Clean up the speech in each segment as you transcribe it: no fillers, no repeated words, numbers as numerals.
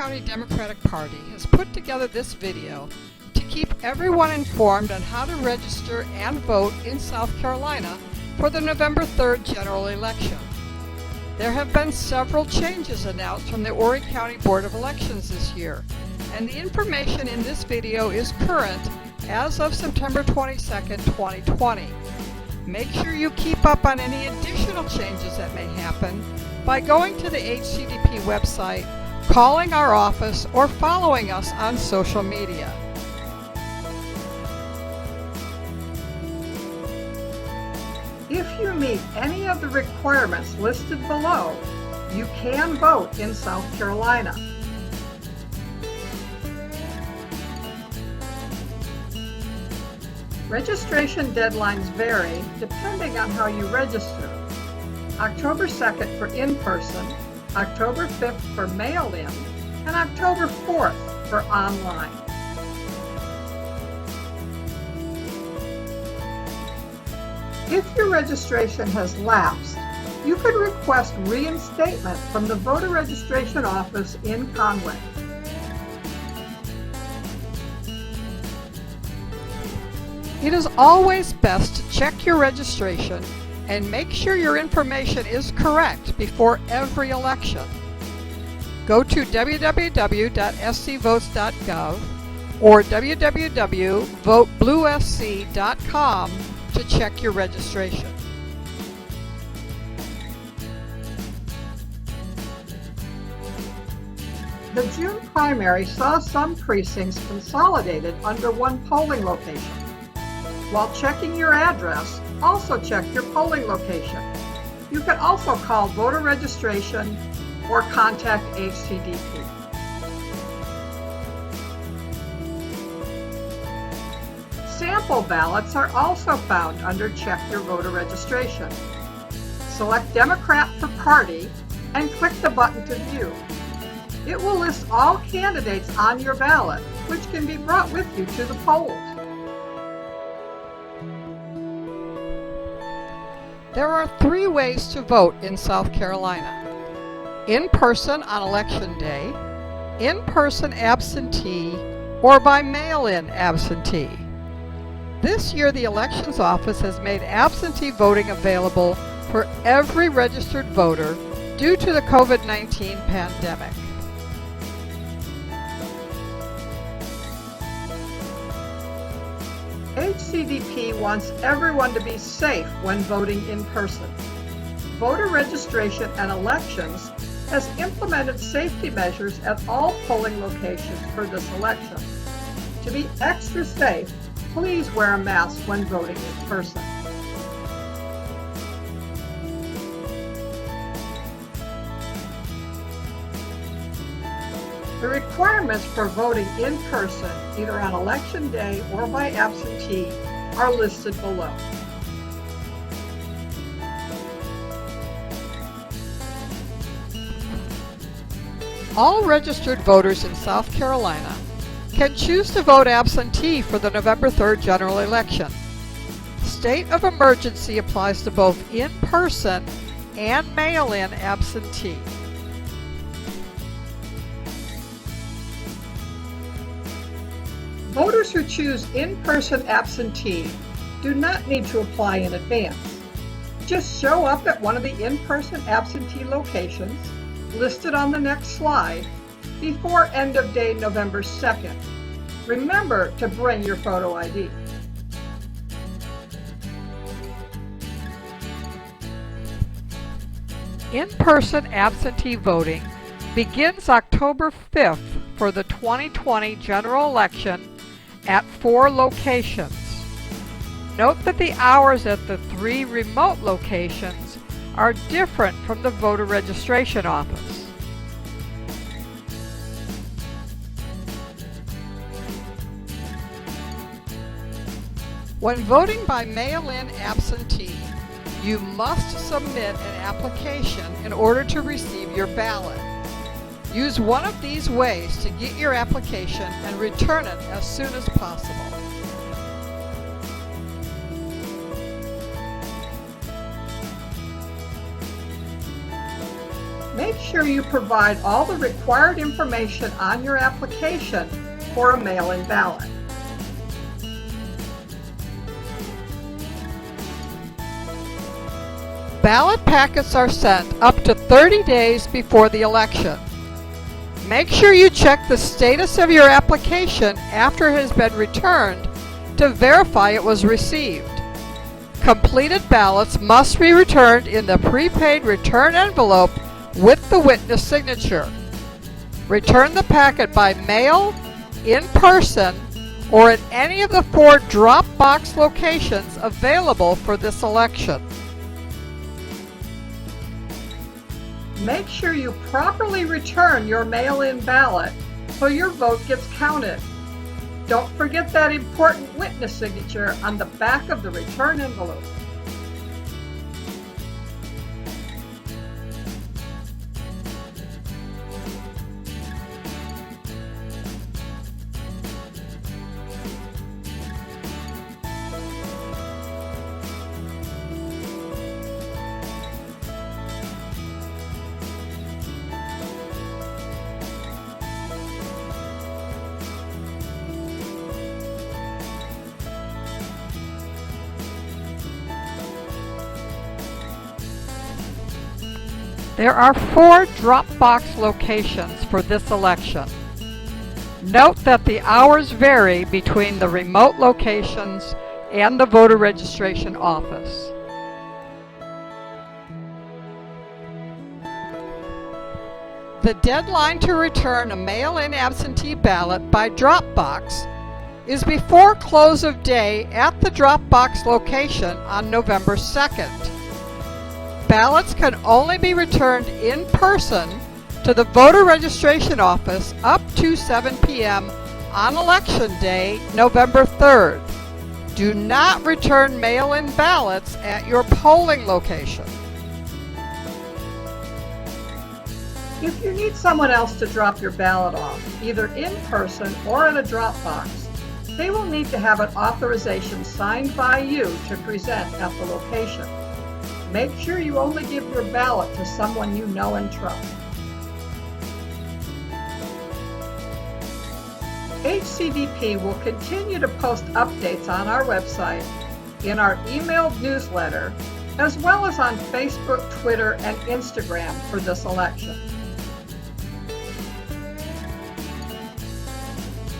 County Democratic Party has put together this video to keep everyone informed on how to register and vote in South Carolina for the November 3rd general election. There have been several changes announced from the Horry County Board of Elections this year, and the information in this video is current as of September 22nd, 2020. Make sure you keep up on any additional changes that may happen by going to the HCDP website, calling our office, or following us on social media. If you meet any of the requirements listed below, you can vote in South Carolina. Registration deadlines vary depending on how you register. October 2nd for in-person, October 5th for mail-in, and October 4th for online. If your registration has lapsed, you could request reinstatement from the voter registration office in Conway. It is always best to check your registration and make sure your information is correct before every election. Go to www.scvotes.gov or www.votebluesc.com to check your registration. The June primary saw some precincts consolidated under one polling location. While checking your address, also check your polling location. You can also call voter registration or contact HCDP. Sample ballots are also found under Check Your Voter Registration. Select Democrat for Party and click the button to view. It will list all candidates on your ballot, which can be brought with you to the polls. There are 3 ways to vote in South Carolina: in person on Election Day, in person absentee, or by mail-in absentee. This year, the Elections Office has made absentee voting available for every registered voter due to the COVID-19 pandemic. HCDP wants everyone to be safe when voting in person. Voter registration and elections has implemented safety measures at all polling locations for this election. To be extra safe, please wear a mask when voting in person. The requirements for voting in person, either on Election Day or by absentee, are listed below. All registered voters in South Carolina can choose to vote absentee for the November 3rd general election. State of emergency applies to both in-person and mail-in absentee. Voters who choose in-person absentee do not need to apply in advance. Just show up at one of the in-person absentee locations listed on the next slide before end of day November 2nd. Remember to bring your photo ID. In-person absentee voting begins October 5th for the 2020 general election at 4 locations. Note that the hours at the 3 remote locations are different from the voter registration office. When voting by mail-in absentee, you must submit an application in order to receive your ballot. Use one of these ways to get your application and return it as soon as possible. Make sure you provide all the required information on your application for a mail-in ballot. Ballot packets are sent up to 30 days before the election. Make sure you check the status of your application after it has been returned to verify it was received. Completed ballots must be returned in the prepaid return envelope with the witness signature. Return the packet by mail, in person, or at any of the 4 drop box locations available for this election. Make sure you properly return your mail-in ballot so your vote gets counted. Don't forget that important witness signature on the back of the return envelope. There are 4 drop box locations for this election. Note that the hours vary between the remote locations and the voter registration office. The deadline to return a mail-in absentee ballot by drop box is before close of day at the drop box location on November 2nd. Ballots can only be returned in person to the voter registration office up to 7 p.m. on Election Day, November 3rd. Do not return mail-in ballots at your polling location. If you need someone else to drop your ballot off, either in person or at a drop box, they will need to have an authorization signed by you to present at the location. Make sure you only give your ballot to someone you know and trust. HCDP will continue to post updates on our website, in our emailed newsletter, as well as on Facebook, Twitter, and Instagram for this election.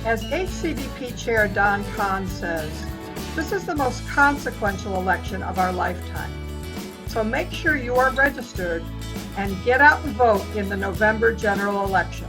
As HCDP Chair Don Kahn says, this is the most consequential election of our lifetime. So make sure you are registered and get out and vote in the November general election.